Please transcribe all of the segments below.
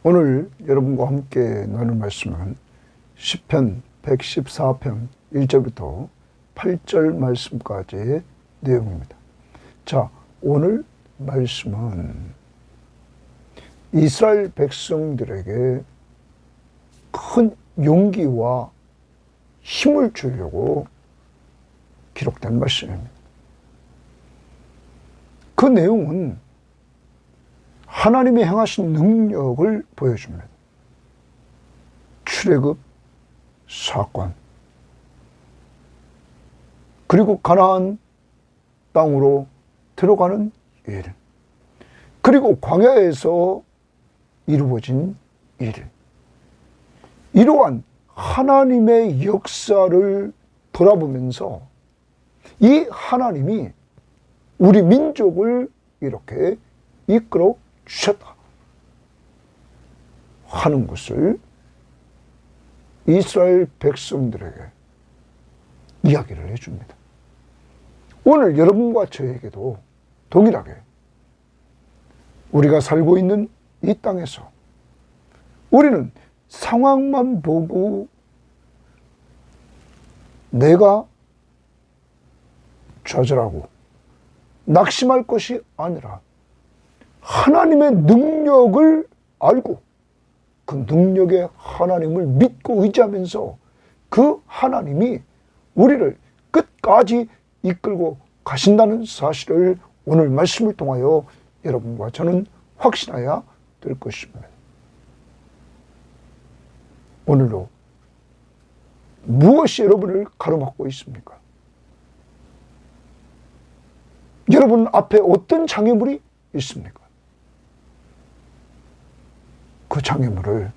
오늘 여러분과 함께 나눌 말씀은 시편 114편 1절부터 8절 말씀까지의 내용입니다. 자, 오늘 말씀은 이스라엘 백성들에게 큰 용기와 힘을 주려고 기록된 말씀입니다. 그 내용은 하나님이 행하신 능력을 보여줍니다. 출애굽 사건, 그리고 가나안 땅으로 들어가는 일, 그리고 광야에서 이루어진 일, 이러한 하나님의 역사를 돌아보면서 이 하나님이 우리 민족을 이렇게 이끌어 주셨다 하는 것을 이스라엘 백성들에게 이야기를 해줍니다. 오늘 여러분과 저에게도 동일하게 우리가 살고 있는 이 땅에서 우리는 상황만 보고 내가 좌절하고 낙심할 것이 아니라 하나님의 능력을 알고 그 능력의 하나님을 믿고 의지하면서 그 하나님이 우리를 끝까지 이끌고 가신다는 사실을 오늘 말씀을 통하여 여러분과 저는 확신해야 될 것입니다. 오늘도 무엇이 여러분을 가로막고 있습니까? 여러분 앞에 어떤 장애물이 있습니까? 그 장애물을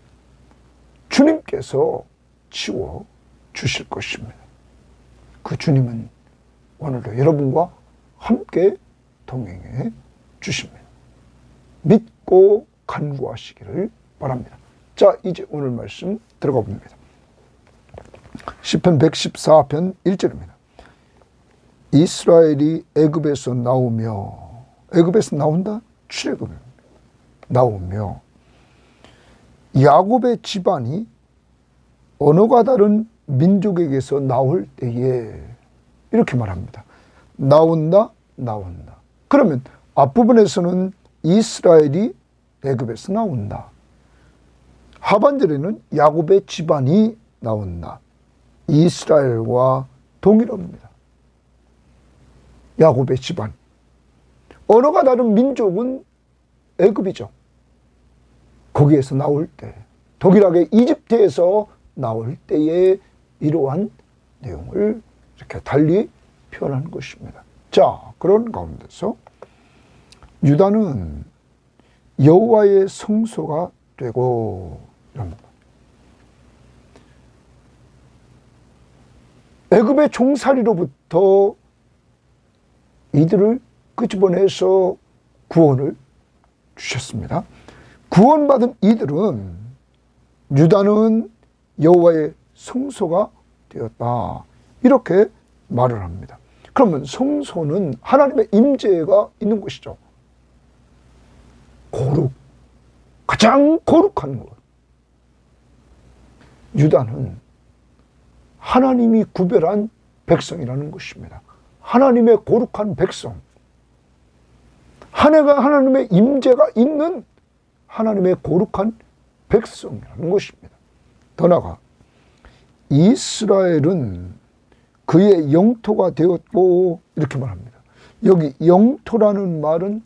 주님께서 치워 주실 것입니다. 그 주님은 오늘도 여러분과 함께 동행해 주십니다. 믿고 간구하시기를 바랍니다. 자, 이제 오늘 말씀 들어가 봅니다. 시편 114편 1절입니다. 이스라엘이 애굽에서 나오며, 애굽에서 나온다? 출애굽입니다. 나오며 야곱의 집안이 언어가 다른 민족에게서 나올 때에, 이렇게 말합니다. 나온다, 나온다. 그러면 앞부분에서는 이스라엘이 애굽에서 나온다. 하반절에는 야곱의 집안이 나온다. 이스라엘과 동일합니다. 야곱의 집안. 언어가 다른 민족은 애굽이죠. 거기에서 나올 때, 동일하게 이집트에서 나올 때에 이러한 내용을 이렇게 달리 표현하는 것입니다. 자, 그런 가운데서 유다는 여호와의 성소가 되고, 이럽니다. 애굽의 종살이로부터 이들을 끄집어내서 구원을 주셨습니다. 구원받은 이들은, 유다는 여호와의 성소가 되었다, 이렇게 말을 합니다. 그러면 성소는 하나님의 임재가 있는 곳이죠. 거룩, 가장 거룩한 것. 유다는 하나님이 구별한 백성이라는 것입니다. 하나님의 거룩한 백성, 하나님의 임재가 있는 하나님의 거룩한 백성이라는 것입니다. 더 나아가 이스라엘은 그의 영토가 되었고, 이렇게 말합니다. 여기 영토라는 말은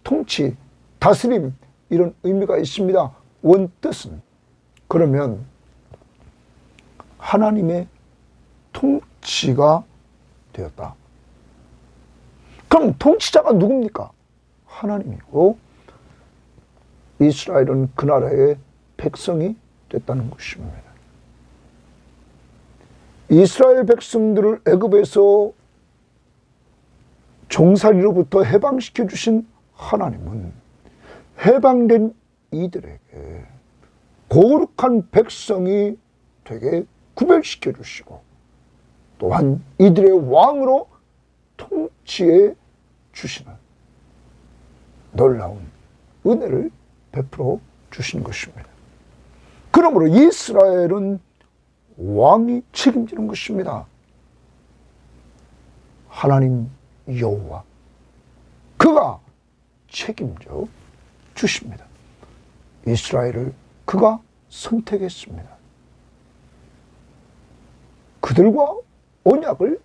통치, 다스림, 이런 의미가 있습니다. 원뜻은. 그러면 하나님의 통치가 되었다. 그럼 통치자가 누굽니까? 하나님이고, 이스라엘은 그 나라의 백성이 됐다는 것입니다. 이스라엘 백성들을 애굽에서 종살이로부터 해방시켜 주신 하나님은 해방된 이들에게 거룩한 백성이 되게 구별시켜 주시고, 또한 이들의 왕으로 통치해 주시는 놀라운 은혜를 베풀어 주신 것입니다. 그러므로 이스라엘은 왕이 책임지는 것입니다. 하나님 여호와, 그가 책임져 주십니다. 이스라엘을 그가 선택했습니다. 그들과 언약을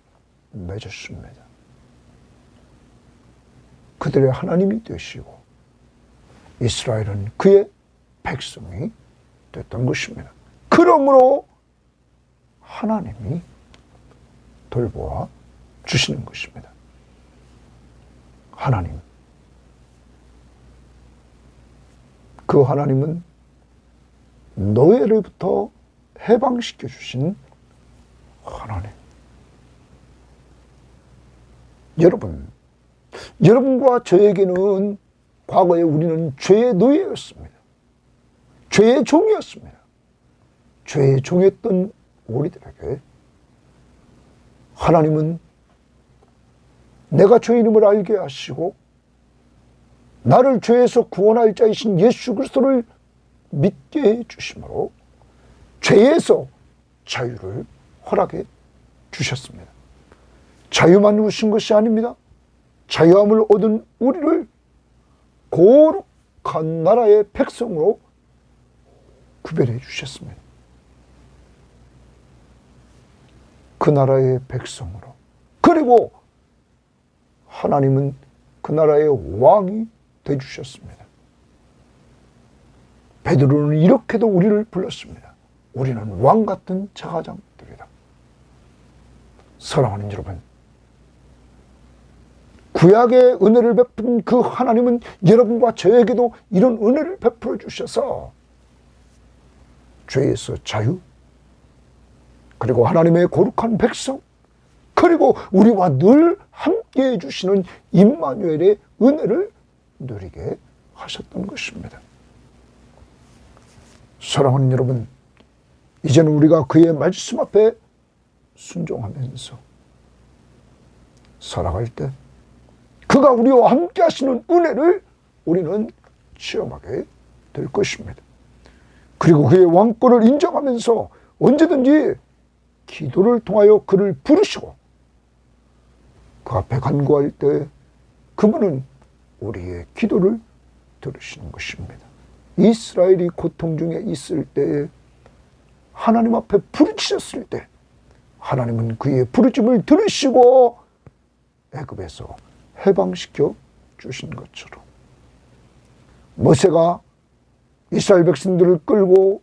맺었습니다. 그들의 하나님이 되시고 이스라엘은 그의 백성이 됐던 것입니다. 그러므로 하나님이 돌보아 주시는 것입니다. 하나님, 그 하나님은 노예로부터 해방시켜 주신 하나님. 여러분과 저에게는 과거에 우리는 죄의 노예였습니다. 죄의 종이었습니다. 죄의 종이었던 우리들에게 하나님은 내가 죄인임을 알게 하시고 나를 죄에서 구원할 자이신 예수 그리스도를 믿게 해주심으로 죄에서 자유를 허락해 주셨습니다. 자유만 주신 것이 아닙니다. 자유함을 얻은 우리를 거룩한 나라의 백성으로 구별해 주셨습니다. 그 나라의 백성으로. 그리고 하나님은 그 나라의 왕이 되주셨습니다. 베드로는 이렇게도 우리를 불렀습니다. 우리는 왕 같은 제사장들이다. 사랑하는 여러분, 구약의 은혜를 베푼 그 하나님은 여러분과 저에게도 이런 은혜를 베풀어 주셔서 죄에서 자유, 그리고 하나님의 거룩한 백성, 그리고 우리와 늘 함께해 주시는 임마누엘의 은혜를 누리게 하셨던 것입니다. 사랑하는 여러분, 이제는 우리가 그의 말씀 앞에 순종하면서 살아갈 때 그가 우리와 함께 하시는 은혜를 우리는 체험하게 될 것입니다. 그리고 그의 왕권을 인정하면서 언제든지 기도를 통하여 그를 부르시고 그 앞에 간구할 때 그분은 우리의 기도를 들으시는 것입니다. 이스라엘이 고통 중에 있을 때에 하나님 앞에 부르짖었을 때 하나님은 그의 부르짖음을 들으시고 애굽에서 해방시켜 주신 것처럼 모세가 이스라엘 백성들을 끌고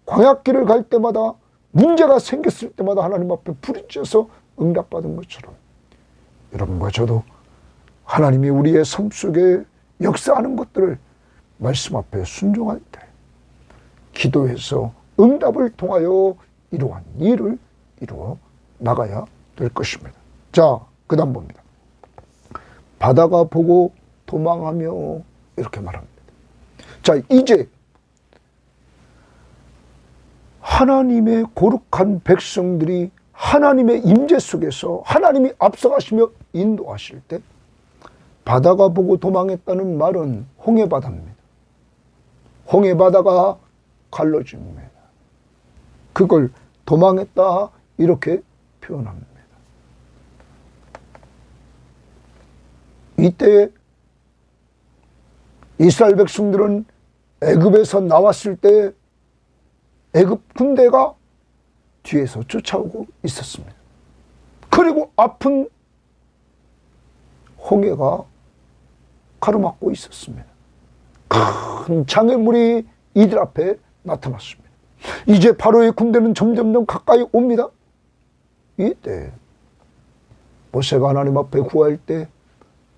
광야길을 갈 때마다 문제가 생겼을 때마다 하나님 앞에 부르짖어서 응답받은 것처럼 여러분과 저도 하나님이 우리의 삶 속에 역사하는 것들을 말씀 앞에 순종할 때 기도해서 응답을 통하여 이러한 일을 이루어 나가야 될 것입니다. 자, 그 다음 봅니다. 바다가 보고 도망하며 이렇게 말합니다. 자, 이제 하나님의 거룩한 백성들이 하나님의 임재 속에서 하나님이 앞서가시며 인도하실 때 바다가 보고 도망했다는 말은 홍해바다입니다. 홍해바다가 갈라집니다. 그걸 도망했다 이렇게 표현합니다. 이때 이스라엘 백성들은 애굽에서 나왔을 때 애굽 군대가 뒤에서 쫓아오고 있었습니다. 그리고 아픈 홍해가 가로막고 있었습니다. 큰 장애물이 이들 앞에 나타났습니다. 이제 바로의 군대는 점점 가까이 옵니다. 이때 모세가 하나님 앞에 구할 때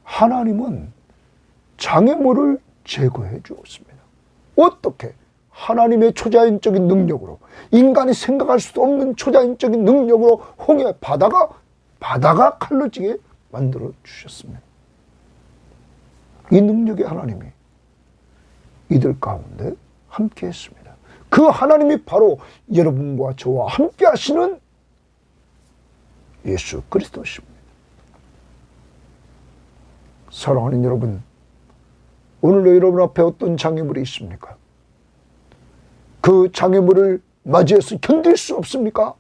하나님은 장애물을 제거해 주었습니다. 어떻게? 하나님의 초자연적인 능력으로, 인간이 생각할 수도 없는 초자연적인 능력으로 홍해 바다가 갈라지게 만들어 주셨습니다. 이 능력의 하나님이 이들 가운데 함께 했습니다. 그 하나님이 바로 여러분과 저와 함께 하시는 예수 그리스도십니다. 사랑하는 여러분, 오늘도 여러분 앞에 어떤 장애물이 있습니까? 그 장애물을 맞이해서 견딜 수 없습니까?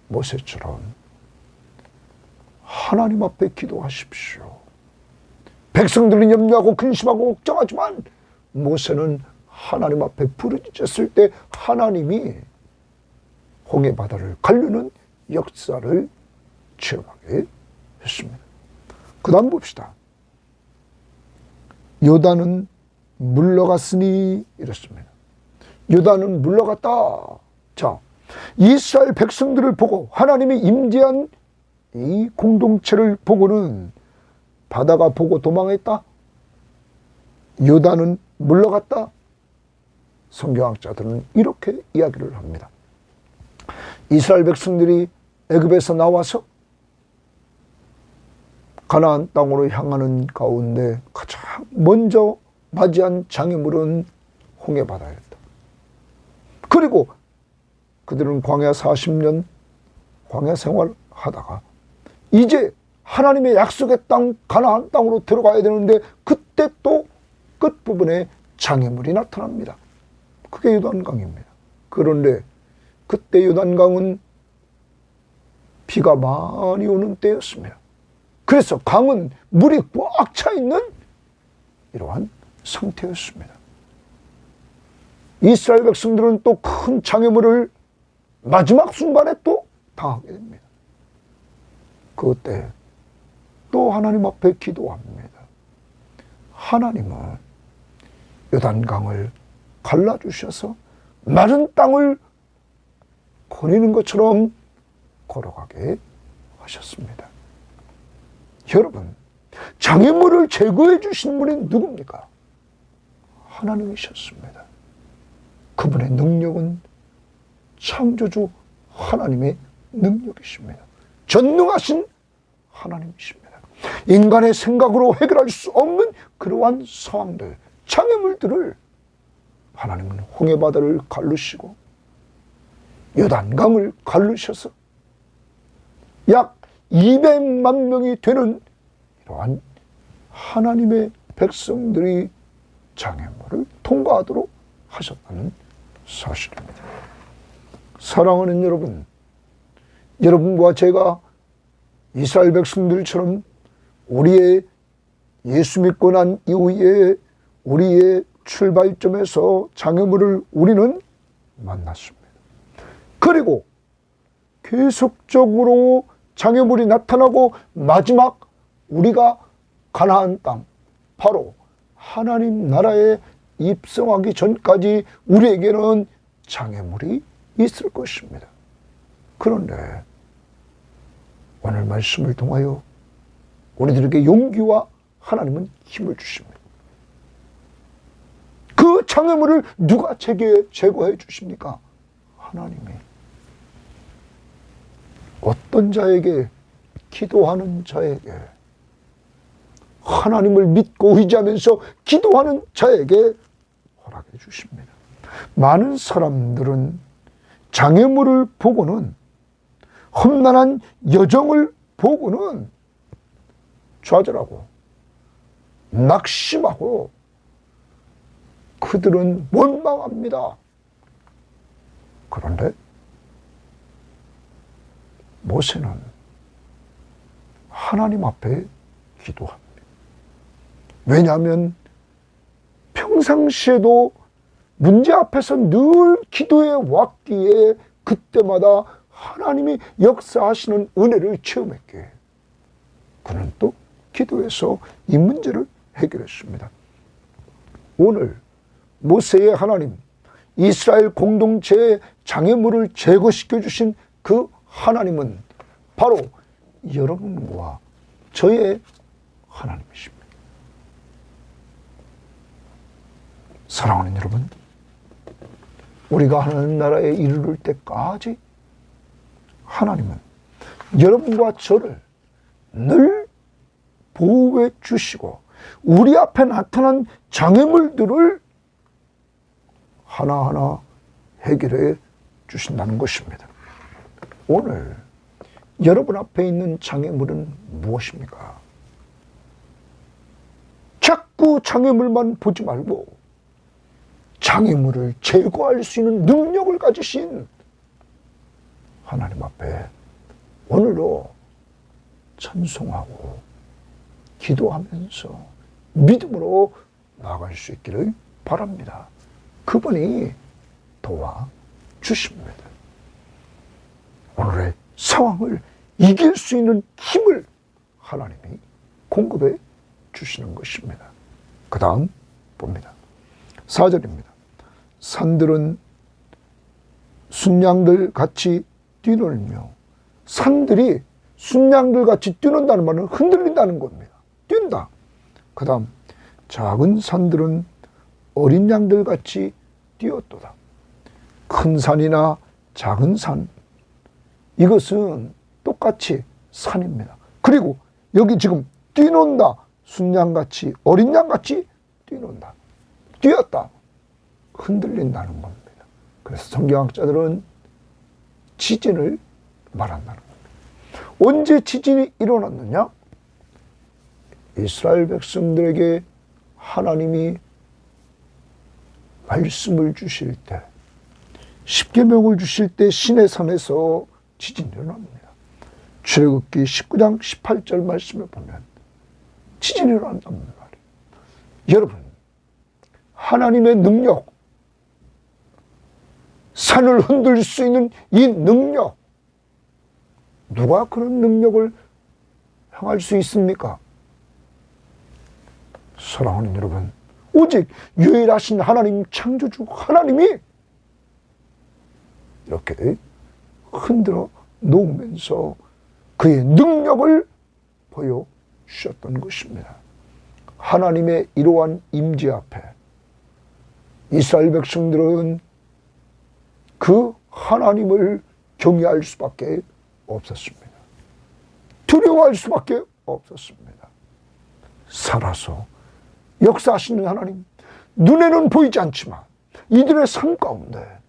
모세처럼 하나님 앞에 기도하십시오. 백성들은 염려하고 근심하고 걱정하지만 모세는 하나님 앞에 부르짖었을 때 하나님이 홍해 바다를 가르는 역사를 체험하게 했습니다. 그 다음 봅시다. 요단은 물러갔으니 이랬습니다. 요단은 물러갔다. 자, 이스라엘 백성들을 보고 하나님이 임재한 이 공동체를 보고는 바다가 보고 도망했다. 요단은 물러갔다. 성경학자들은 이렇게 이야기를 합니다. 이스라엘 백성들이 애굽에서 나와서 가나안 땅으로 향하는 가운데 가장 먼저 맞이한 장애물은 홍해 바다였다. 그리고 그들은 광야 40년 광야 생활하다가 이제 하나님의 약속의 땅 가나안 땅으로 들어가야 되는데 그때 또 끝부분에 장애물이 나타납니다. 그게 요단강입니다. 그런데 그때 요단강은 비가 많이 오는 때였습니다. 그래서 강은 물이 꽉 차 있는 이러한 상태였습니다. 이스라엘 백성들은 또 큰 장애물을 마지막 순간에 또 당하게 됩니다. 그때 또 하나님 앞에 기도합니다. 하나님은 요단강을 갈라주셔서 마른 땅을 거니는 것처럼 걸어가게 하셨습니다. 여러분, 장애물을 제거해 주신 분이 누굽니까? 하나님이셨습니다. 그분의 능력은 창조주 하나님의 능력이십니다. 전능하신 하나님이십니다. 인간의 생각으로 해결할 수 없는 그러한 상황들, 장애물들을 하나님은 홍해바다를 갈르시고 요단강을 갈르셔서 약 200만 명이 되는 이러한 하나님의 백성들이 장애물을 통과하도록 하셨다는 사실입니다. 사랑하는 여러분, 여러분과 제가 이스라엘 백성들처럼 우리의 예수 믿고 난 이후에 우리의 출발점에서 장애물을 우리는 만났습니다. 그리고 계속적으로 장애물이 나타나고 마지막 우리가 가나안 땅, 바로 하나님 나라에 입성하기 전까지 우리에게는 장애물이 있을 것입니다. 그런데 오늘 말씀을 통하여 우리들에게 용기와 하나님은 힘을 주십니다. 그 장애물을 누가 제거해 주십니까? 하나님이. 어떤 자에게? 기도하는 자에게, 하나님을 믿고 의지하면서 기도하는 자에게 허락해 주십니다. 많은 사람들은 장애물을 보고는, 험난한 여정을 보고는 좌절하고 낙심하고 그들은 원망합니다. 그런데 모세는 하나님 앞에 기도합니다. 왜냐하면 평상시에도 문제 앞에서 늘 기도해 왔기에 그때마다 하나님이 역사하시는 은혜를 체험했기에 그는 또 기도해서 이 문제를 해결했습니다. 오늘 모세의 하나님, 이스라엘 공동체의 장애물을 제거시켜 주신 그 하나님은 바로 여러분과 저의 하나님이십니다. 사랑하는 여러분, 우리가 하나님 나라에 이르를 때까지 하나님은 여러분과 저를 늘 보호해 주시고 우리 앞에 나타난 장애물들을 하나하나 해결해 주신다는 것입니다. 오늘 여러분 앞에 있는 장애물은 무엇입니까? 자꾸 자꾸 장애물만 보지 말고 장애물을 제거할 수 있는 능력을 가지신 하나님 앞에 오늘도 찬송하고 기도하면서 믿음으로 나아갈 수 있기를 바랍니다. 그분이 도와주십니다. 오늘의 상황을 이길 수 있는 힘을 하나님이 공급해 주시는 것입니다. 그 다음 봅니다. 4절입니다. 산들은 순양들 같이 뛰놀며, 산들이 순양들 같이 뛰는다는 말은 흔들린다는 겁니다. 뛴다. 그 다음 작은 산들은 어린 양들 같이 뛰었도다. 큰 산이나 작은 산, 이것은 똑같이 산입니다. 그리고 여기 지금 뛰논다, 순양같이 어린 양같이 뛰논다, 뛰었다, 흔들린다는 겁니다. 그래서 성경학자들은 지진을 말한다는 겁니다. 언제 지진이 일어났느냐? 이스라엘 백성들에게 하나님이 말씀을 주실 때, 십계명을 주실 때 시내산에서 지진이 일어납니다. 출애굽기 19장 18절 말씀을 보면 지진이 일어난단 말이에요. 여러분, 하나님의 능력, 산을 흔들 수 있는 이 능력, 누가 그런 능력을 행할 수 있습니까? 사랑하는 여러분, 오직 유일하신 하나님, 창조주 하나님이 이렇게 흔들어 놓으면서 그의 능력을 보여주셨던 것입니다. 하나님의 이러한 임재 앞에 이스라엘 백성들은 그 하나님을 경외할 수밖에 없었습니다. 두려워할 수밖에 없었습니다. 살아서 역사하시는 하나님, 눈에는 보이지 않지만 이들의 삶 가운데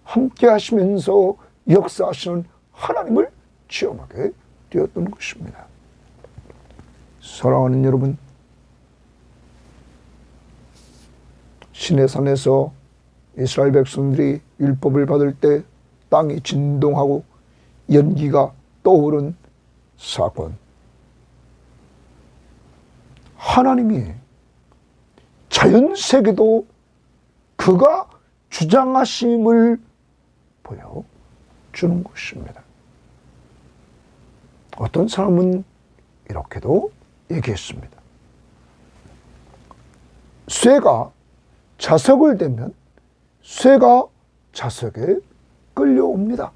함께 하시면서 역사하시는 하나님을 체험하게 되었던 것입니다. 사랑하는 여러분, 시내산에서 이스라엘 백성들이 율법을 받을 때 땅이 진동하고 연기가 떠오른 사건, 하나님이 자연세계도 그가 주장하심을 보여주는 것입니다. 어떤 사람은 이렇게도 얘기했습니다. 쇠가 자석을 대면 쇠가 자석에 끌려옵니다.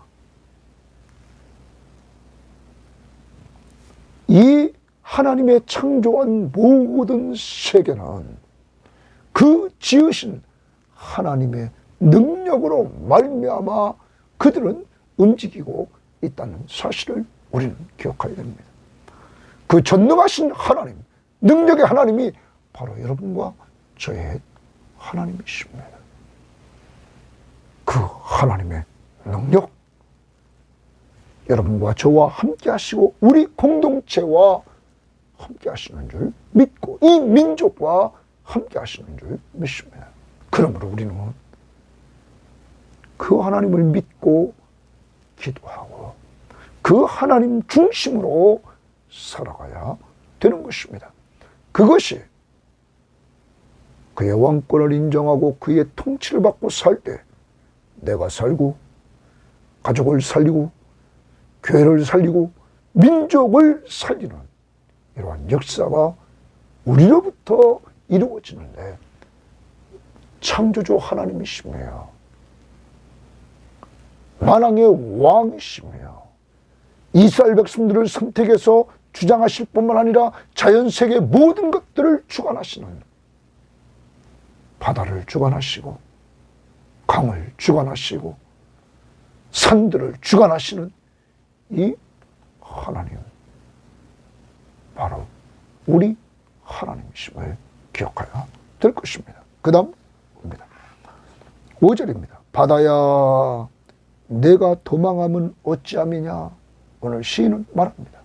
이 하나님의 창조한 모든 세계는 그 지으신 하나님의 능력으로 말미암아 그들은 움직이고 있다는 사실을 우리는 기억해야 됩니다. 그 전능하신 하나님, 능력의 하나님이 바로 여러분과 저의 하나님이십니다. 그 하나님의 능력, 여러분과 저와 함께 하시고 우리 공동체와 함께 하시는 줄 믿고 이 민족과 함께 하시는 줄 믿습니다. 그러므로 우리는 그 하나님을 믿고 기도하고 그 하나님 중심으로 살아가야 되는 것입니다. 그것이 그의 왕권을 인정하고 그의 통치를 받고 살 때 내가 살고 가족을 살리고 교회를 살리고 민족을 살리는 이러한 역사가 우리로부터 이루어지는데 창조주 하나님이시며 만왕의 왕이시며 이스라엘 백성들을 선택해서 주장하실 뿐만 아니라 자연세계 모든 것들을 주관하시는, 바다를 주관하시고 강을 주관하시고 산들을 주관하시는 이 하나님, 바로 우리 하나님이심을 기억해야 될 것입니다. 그 다음 봅니다. 5절입니다. 바다야 내가 도망하면 어찌함이냐. 오늘 시인은 말합니다.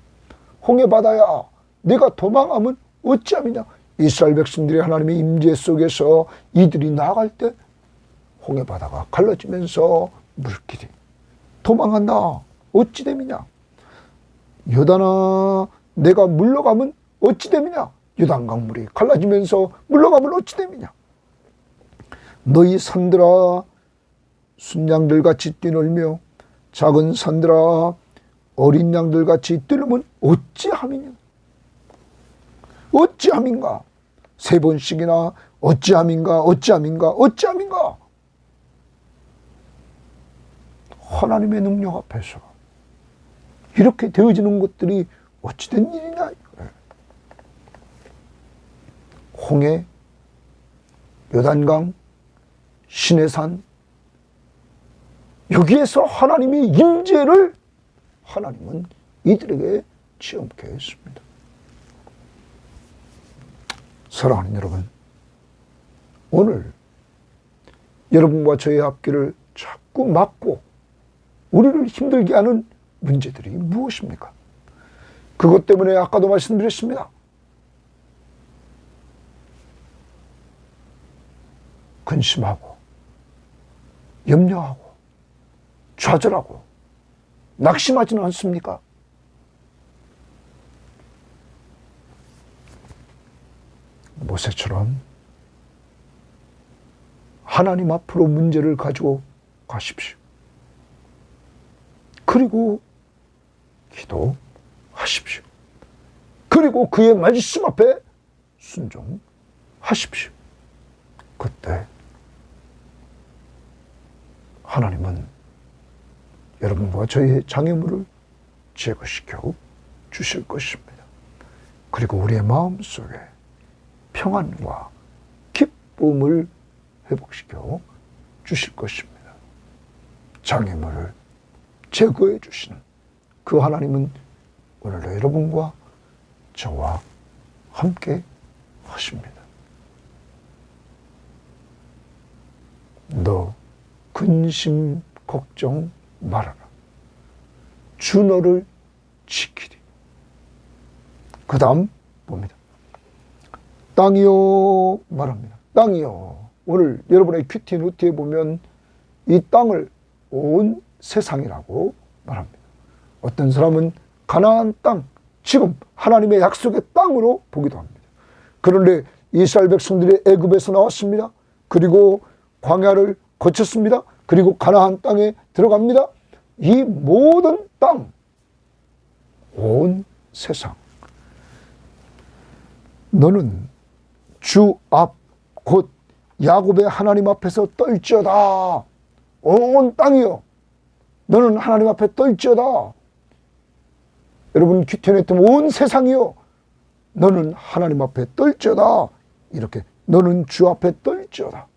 홍해 바다야 내가 도망하면 어찌함이냐. 이스라엘 백성들이 하나님의 임재 속에서 이들이 나아갈 때 홍해 바다가 갈라지면서 물길이 도망간다. 어찌 됨이냐? 요단아, 내가 물러가면 어찌 됨이냐? 요단강물이 갈라지면서 물러가면 어찌 됨이냐? 너희 산들아, 순양들같이 뛰놀며 작은 산들아, 어린 양들같이 뛰르면 어찌함이냐? 어찌함인가? 세 번씩이나 어찌함인가, 어찌함인가, 어찌함인가? 하나님의 능력 앞에서 이렇게 되어지는 것들이 어찌된 일이냐? 홍해, 요단강, 시내산, 여기에서 하나님의 임재를 하나님은 이들에게 체험케 했습니다. 사랑하는 여러분, 오늘 여러분과 저의 앞길을 자꾸 막고 우리를 힘들게 하는 문제들이 무엇입니까? 그것 때문에 아까도 말씀드렸습니다. 근심하고 염려하고 좌절하고 낙심하지는 않습니까? 모세처럼 하나님 앞으로 문제를 가지고 가십시오. 그리고 기도하십시오. 그리고 그의 말씀 앞에 순종하십시오. 그때 하나님은 여러분과 저희의 장애물을 제거시켜 주실 것입니다. 그리고 우리의 마음속에 평안과 기쁨을 회복시켜 주실 것입니다. 장애물을 제거해 주시는 그 하나님은 오늘도 여러분과 저와 함께 하십니다. 너 근심 걱정 말아라. 주 너를 지키리. 그 다음 봅니다. 땅이요 말합니다. 땅이요. 오늘 여러분의 큐티 노트에 보면 이 땅을 온 세상이라고 말합니다. 어떤 사람은 가나안 땅, 지금 하나님의 약속의 땅으로 보기도 합니다. 그런데 이스라엘 백성들이 애굽에서 나왔습니다. 그리고 광야를 거쳤습니다. 그리고 가나안 땅에 들어갑니다. 이 모든 땅, 온 세상, 너는 주 앞 곧 야곱의 하나님 앞에서 떨지어다. 온 땅이요, 너는 하나님 앞에 떨지어다. 여러분 큐티에 뜨면 온 세상이요, 너는 하나님 앞에 떨지어다. 이렇게 너는 주 앞에 떨지어다.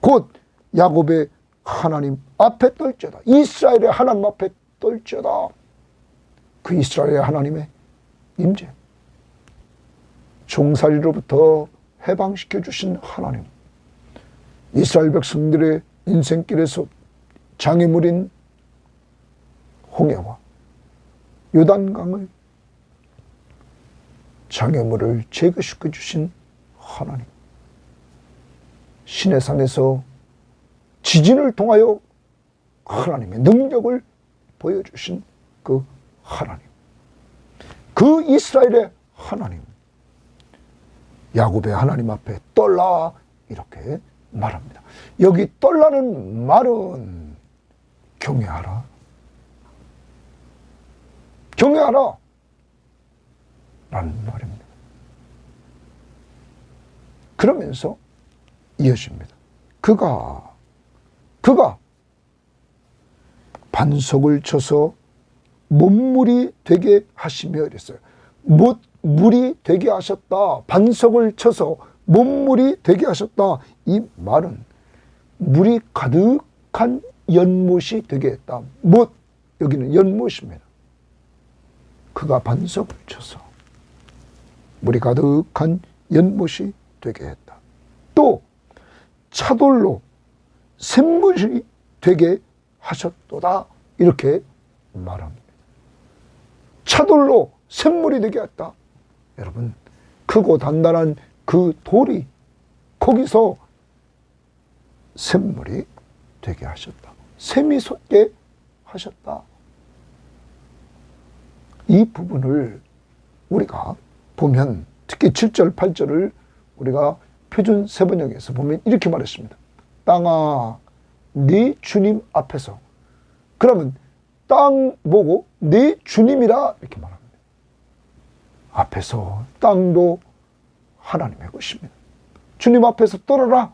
곧 야곱의 하나님 앞에 떨지어다. 이스라엘의 하나님 앞에 떨지어다. 그 이스라엘의 하나님의 임재, 종살이로부터 해방시켜 주신 하나님, 이스라엘 백성들의 인생길에서 장애물인 홍해와 요단강을 장애물을 제거시켜 주신 하나님, 시내산에서 지진을 통하여 하나님의 능력을 보여주신 그 하나님, 그 이스라엘의 하나님, 야곱의 하나님 앞에 떨라 이렇게 말합니다. 여기 떨라는 말은 경외하라, 경외하라 라는 말입니다. 그러면서 이어집니다. 그가 반석을 쳐서 못물이 되게 하시며 이랬어요. 물이 되게 하셨다. 반석을 쳐서 못물이 되게 하셨다. 이 말은 물이 가득한 연못이 되게 했다. 못, 여기는 연못입니다. 그가 반석을 쳐서 물이 가득한 연못이 되게 했다. 또 차돌로 샘물이 되게 하셨도다. 이렇게 말합니다. 차돌로 샘물이 되게 했다. 여러분, 크고 단단한 그 돌이 거기서 샘물이 되게 하셨다. 샘이 솟게 하셨다. 이 부분을 우리가 보면 특히 7절, 8절을 우리가 표준 세번역에서 보면 이렇게 말했습니다. 땅아, 네 주님 앞에서. 그러면 땅 보고 네 주님이라 이렇게 말합니다. 앞에서 땅도 하나님의 것입니다. 주님 앞에서 떨어라.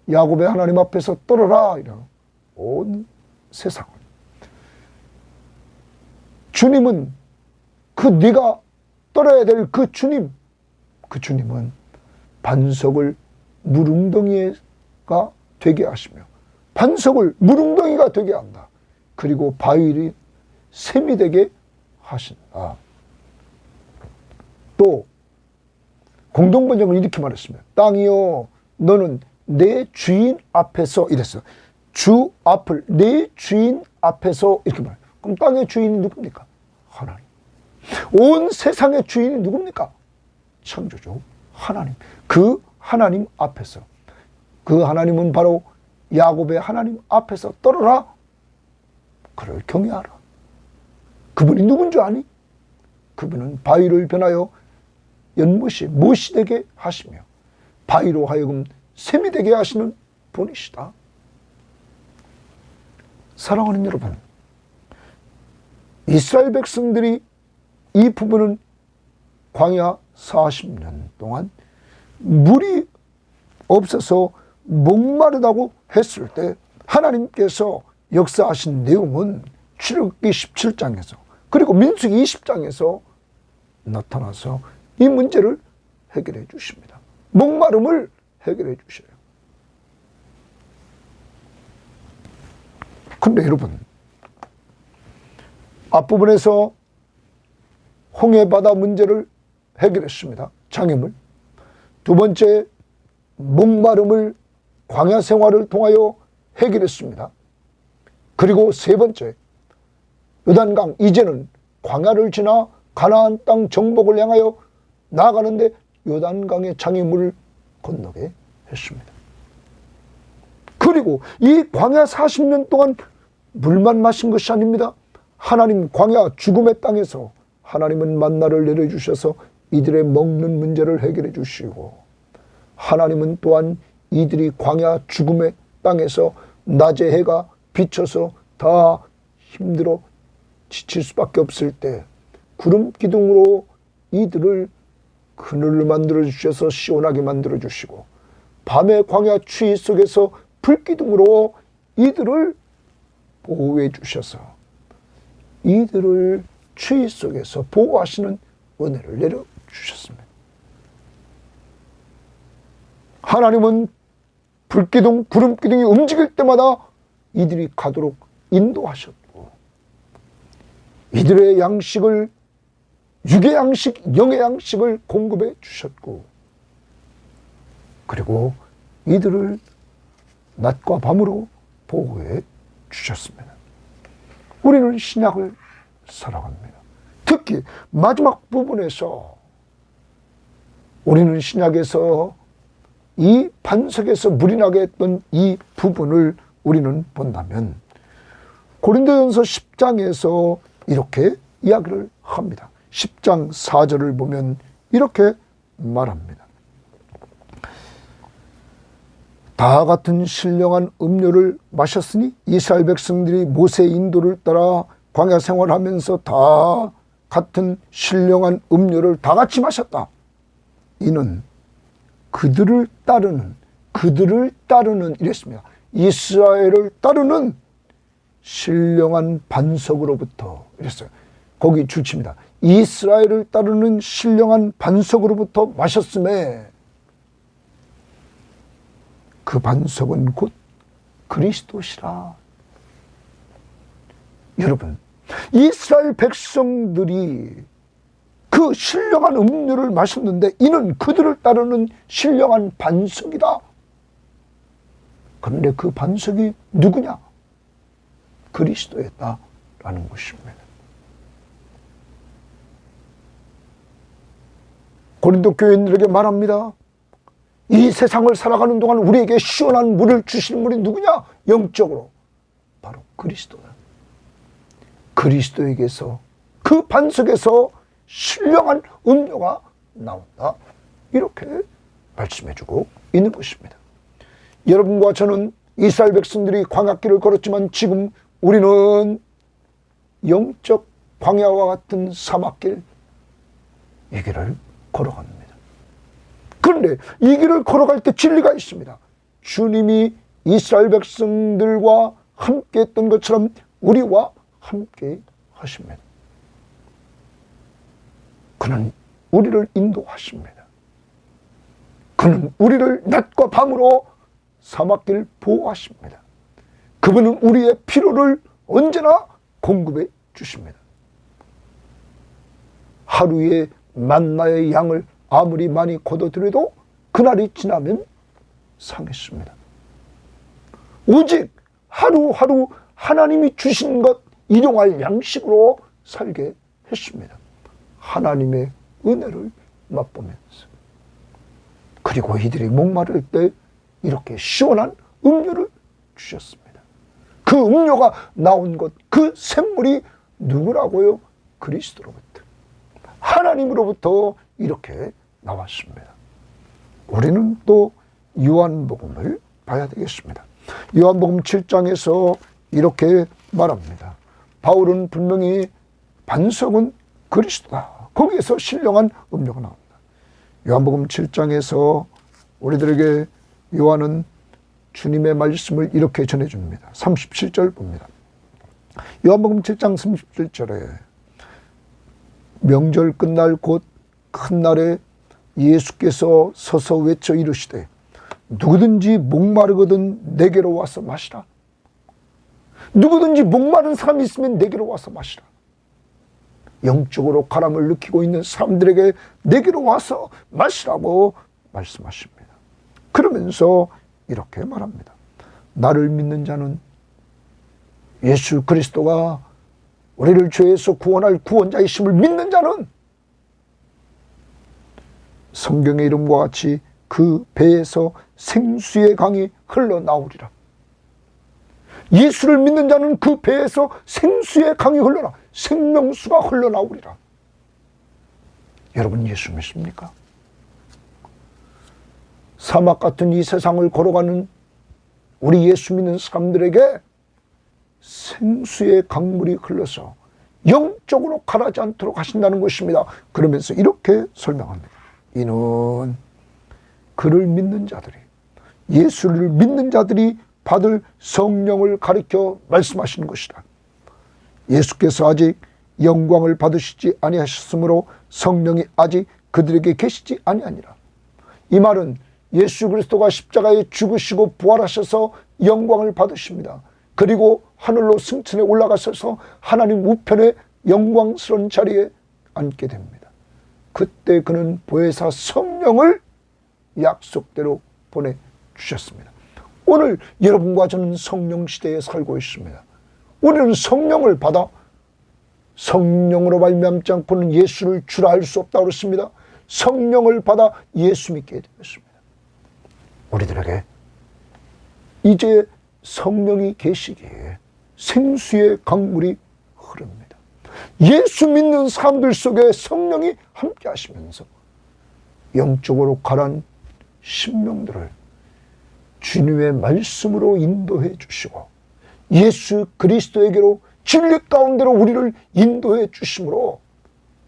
야곱의 하나님 앞에서 떨어라. 이런 온 세상을. 주님은 그 네가 떨어야 될 그 주님, 그 주님은 반석을 물웅덩이가 되게 하시며 반석을 물웅덩이가 되게 한다. 그리고 바위를 샘이 되게 하신다. 또 공동번역은 이렇게 말했습니다. 땅이여 너는 내 주인 앞에서 이랬어요. 주 앞을 내 주인 앞에서 이렇게 말해요. 그럼 땅의 주인이 누굽니까? 하나님. 온 세상의 주인이 누굽니까? 창조주 하나님. 그 하나님 앞에서. 그 하나님은 바로 야곱의 하나님 앞에서 떨어라. 그를 경외하라. 그분이 누군 줄 아니? 그분은 바위를 변하여 연못이 못이 되게 하시며 바위로 하여금 샘이 되게 하시는 분이시다. 사랑하는 여러분, 이스라엘 백성들이 이 부분은 광야 40년 동안 물이 없어서 목마르다고 했을 때 하나님께서 역사하신 내용은 출애굽기 17장에서 그리고 민수기 20장에서 나타나서 이 문제를 해결해 주십니다. 목마름을 해결해 주셔요. 그런데 여러분, 앞부분에서 홍해바다 문제를 해결했습니다. 장애물. 두 번째, 목마름을 광야 생활을 통하여 해결했습니다. 그리고 세 번째, 요단강, 이제는 광야를 지나 가나안 땅 정복을 향하여 나아가는데 요단강의 장애물을 건너게 했습니다. 그리고 이 광야 40년 동안 물만 마신 것이 아닙니다. 하나님 광야 죽음의 땅에서 하나님은 만나를 내려주셔서 이들의 먹는 문제를 해결해 주시고, 하나님은 또한 이들이 광야 죽음의 땅에서 낮에 해가 비쳐서 다 힘들어 지칠 수밖에 없을 때 구름 기둥으로 이들을 그늘을 만들어 주셔서 시원하게 만들어 주시고, 밤의 광야 추위 속에서 불기둥으로 이들을 보호해 주셔서 이들을 추위 속에서 보호하시는 은혜를 내려주셨습니다. 하나님은 불기둥, 구름기둥이 움직일 때마다 이들이 가도록 인도하셨고, 이들의 양식을, 육의 양식, 영의 양식을 공급해 주셨고, 그리고 이들을 낮과 밤으로 보호해 주셨습니다. 우리는 신약을 살아갑니다. 특히 마지막 부분에서 우리는 신약에서 이 반석에서 물이 나게 했던 이 부분을 우리는 본다면 고린도전서 10장에서 이렇게 이야기를 합니다. 10장 4절을 보면 이렇게 말합니다. 다 같은 신령한 음료를 마셨으니 이스라엘 백성들이 모세의 인도를 따라 광야 생활하면서 다 같은 신령한 음료를 다 같이 마셨다. 이는 그들을 따르는 이랬습니다. 이스라엘을 따르는 신령한 반석으로부터 이랬어요. 거기 줄칩니다. 이스라엘을 따르는 신령한 반석으로부터 마셨음에 그 반석은 곧 그리스도시라. 여러분, 이스라엘 백성들이 그 신령한 음료를 마셨는데 이는 그들을 따르는 신령한 반석이다. 그런데 그 반석이 누구냐? 그리스도였다라는 것입니다. 고린도 교인들에게 말합니다. 이 세상을 살아가는 동안 우리에게 시원한 물을 주시는 분이 누구냐? 영적으로 바로 그리스도다. 그리스도에게서, 그 반석에서 신령한 음료가 나온다. 이렇게 말씀해주고 있는 것입니다. 여러분과 저는 이스라엘 백성들이 광야길을 걸었지만 지금 우리는 영적 광야와 같은 사막길, 이 길을 걸어갑니다. 그런데 이 길을 걸어갈 때 진리가 있습니다. 주님이 이스라엘 백성들과 함께 했던 것처럼 우리와 함께 하십니다. 그는 우리를 인도하십니다. 그는 우리를 낮과 밤으로 사막길 보호하십니다. 그분은 우리의 필요를 언제나 공급해 주십니다. 하루에 만나의 양을 아무리 많이 거둬들여도 그날이 지나면 상했습니다. 오직 하루하루 하나님이 주신 것 일용할 양식으로 살게 했습니다. 하나님의 은혜를 맛보면서. 그리고 이들이 목마를 때 이렇게 시원한 음료를 주셨습니다. 그 음료가 나온 것, 그 샘물이 누구라고요? 그리스도로부터, 하나님으로부터 이렇게 나왔습니다. 우리는 또 요한복음을 봐야 되겠습니다. 요한복음 7장에서 이렇게 말합니다. 바울은 분명히 반석은 그리스도다. 거기에서 신령한 음료가 나옵니다. 요한복음 7장에서 우리들에게 요한은 주님의 말씀을 이렇게 전해줍니다. 37절 봅니다. 요한복음 7장 37절에 명절 끝날 곧 큰 날에 예수께서 서서 외쳐 이르시되 누구든지 목마르거든 내게로 와서 마시라. 누구든지 목마른 사람이 있으면 내게로 와서 마시라. 영적으로 가람을 느끼고 있는 사람들에게 내게로 와서 마시라고 말씀하십니다. 그러면서 이렇게 말합니다. 나를 믿는 자는, 예수 그리스도가 우리를 죄에서 구원할 구원자이심을 믿는 자는 성경의 이름과 같이 그 배에서 생수의 강이 흘러나오리라. 예수를 믿는 자는 그 배에서 생수의 강이 흘러나, 생명수가 흘러나오리라. 여러분 예수 믿습니까? 사막 같은 이 세상을 걸어가는 우리 예수 믿는 사람들에게 생수의 강물이 흘러서 영적으로 가라지 않도록 하신다는 것입니다. 그러면서 이렇게 설명합니다. 이는 그를 믿는 자들이, 예수를 믿는 자들이 받을 성령을 가리켜 말씀하시는 것이다. 예수께서 아직 영광을 받으시지 아니하셨으므로 성령이 아직 그들에게 계시지 아니하니라. 이 말은 예수 그리스도가 십자가에 죽으시고 부활하셔서 영광을 받으십니다. 그리고 하늘로 승천해 올라가셔서 하나님 우편의 영광스러운 자리에 앉게 됩니다. 그때 그는 보혜사 성령을 약속대로 보내주셨습니다. 오늘 여러분과 저는 성령 시대에 살고 있습니다. 우리는 성령을 받아 성령으로 말미암지 않고는 예수를 주라 할 수 없다고 그랬습니다. 성령을 받아 예수 믿게 되었습니다. 우리들에게 이제 성령이 계시기에 생수의 강물이 흐릅니다. 예수 믿는 사람들 속에 성령이 함께 하시면서 영적으로 가란 심령들을 주님의 말씀으로 인도해 주시고 예수 그리스도에게로 진리 가운데로 우리를 인도해 주심으로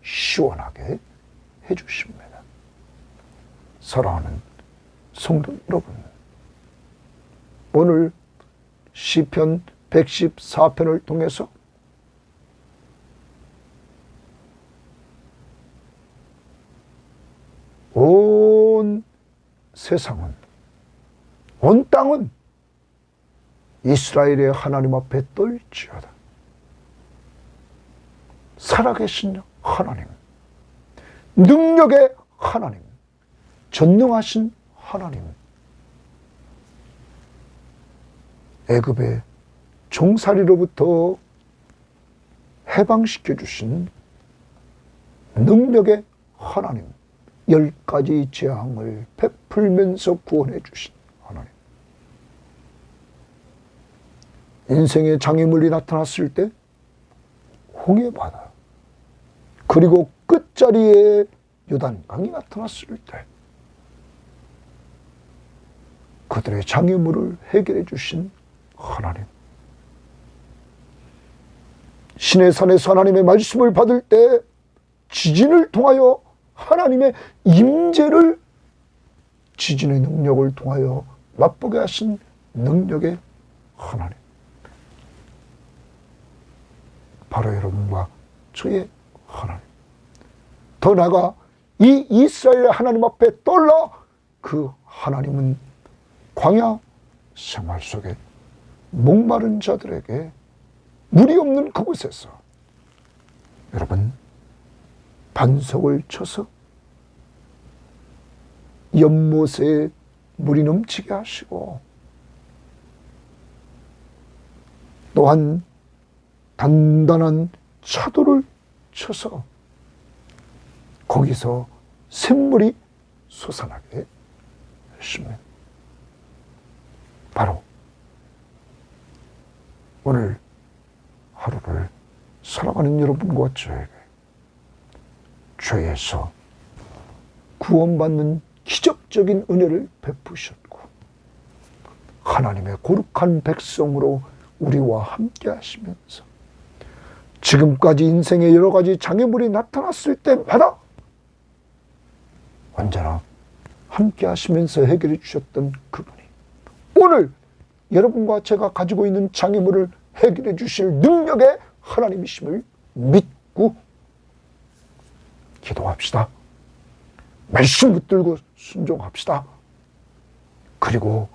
시원하게 해 주십니다. 사랑하는 성도 여러분, 오늘 시편 114편을 통해서 온 세상은, 온 땅은 이스라엘의 하나님 앞에 떨지어다. 살아계신 하나님, 능력의 하나님, 전능하신 하나님, 애굽의 종살이로부터 해방시켜 주신 능력의 하나님, 10가지 재앙을 베풀면서 구원해 주신 하나님. 인생의 장애물이 나타났을 때 홍해바다, 그리고 끝자리에 요단강이 나타났을 때 그들의 장애물을 해결해 주신 하나님. 신의 산에서 하나님의 말씀을 받을 때 지진을 통하여 하나님의 임재를, 지진의 능력을 통하여 맛보게 하신 능력의 하나님. 바로 여러분과 저의 하나님. 더 나아가 이 이스라엘 하나님 앞에 떨라 그 하나님은 광야 생활 속에 목마른 자들에게 물이 없는 그곳에서 여러분 반석을 쳐서 연못에 물이 넘치게 하시고, 또한 단단한 차도를 쳐서 거기서 샘물이 솟아나게 하십니다. 바로 오늘 하루를 살아가는 여러분과 저에게 죄에서 구원받는 기적적인 은혜를 베푸셨고, 하나님의 거룩한 백성으로 우리와 함께 하시면서 지금까지 인생의 여러 가지 장애물이 나타났을 때마다 언제나 함께 하시면서 해결해 주셨던 그분이 오늘 여러분과 제가 가지고 있는 장애물을 해결해 주실 능력의 하나님이심을 믿고 기도합시다. 말씀 붙들고 순종합시다. 그리고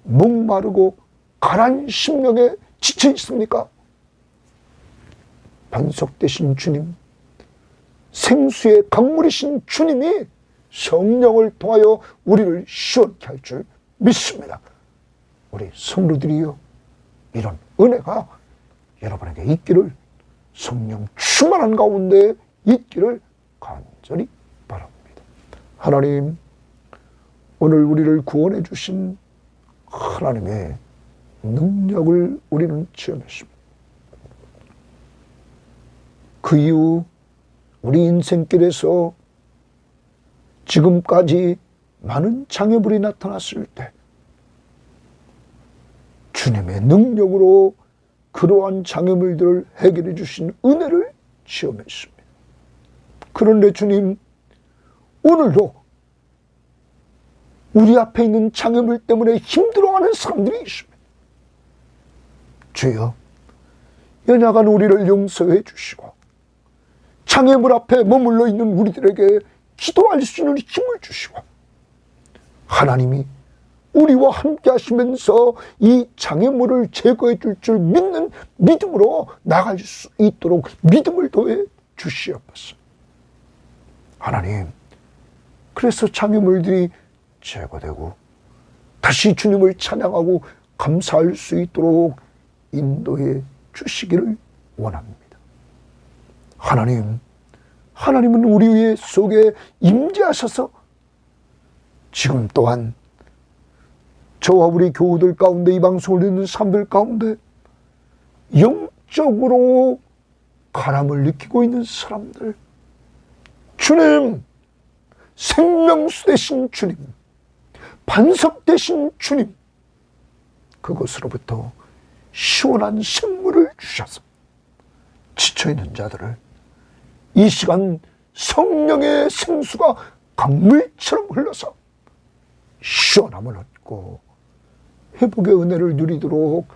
목마르고 가난 심령에 지쳐 있습니까? 반석 되신 주님, 생수의 강물이신 주님이 성령을 통하여 우리를 시원케 할 줄 믿습니다. 우리 성도들이여, 이런 은혜가 여러분에게 있기를, 성령 충만한 가운데 있기를 간절히 바랍니다. 하나님, 오늘 우리를 구원해 주신 하나님의 능력을 우리는 체험했습니다. 그 이후 우리 인생길에서 지금까지 많은 장애물이 나타났을 때 주님의 능력으로 그러한 장애물들을 해결해 주신 은혜를 체험했습니다. 그런데 주님, 오늘도 우리 앞에 있는 장애물 때문에 힘들어하는 사람들이 있습니다. 주여, 연약한 우리를 용서해 주시고 장애물 앞에 머물러 있는 우리들에게 기도할 수 있는 힘을 주시고, 하나님이 우리와 함께 하시면서 이 장애물을 제거해 줄 줄 믿는 믿음으로 나갈 수 있도록 믿음을 더해 주시옵소서. 하나님, 그래서 장애물들이 제거되고 다시 주님을 찬양하고 감사할 수 있도록 인도해 주시기를 원합니다. 하나님, 하나님은 우리 속에 임재하셔서 지금 또한 저와 우리 교우들 가운데, 이 방송을 듣는 사람들 가운데 영적으로 가람을 느끼고 있는 사람들, 주님, 생명수 되신 주님, 반석 되신 주님, 그것으로부터 시원한 샘물을 주셔서 지쳐있는 자들을 이 시간 성령의 생수가 강물처럼 흘러서 시원함을 얻고 회복의 은혜를 누리도록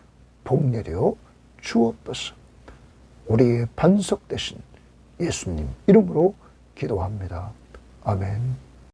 복내려 주옵소서. 우리의 반석 되신 예수님 이름으로 기도합니다. 아멘.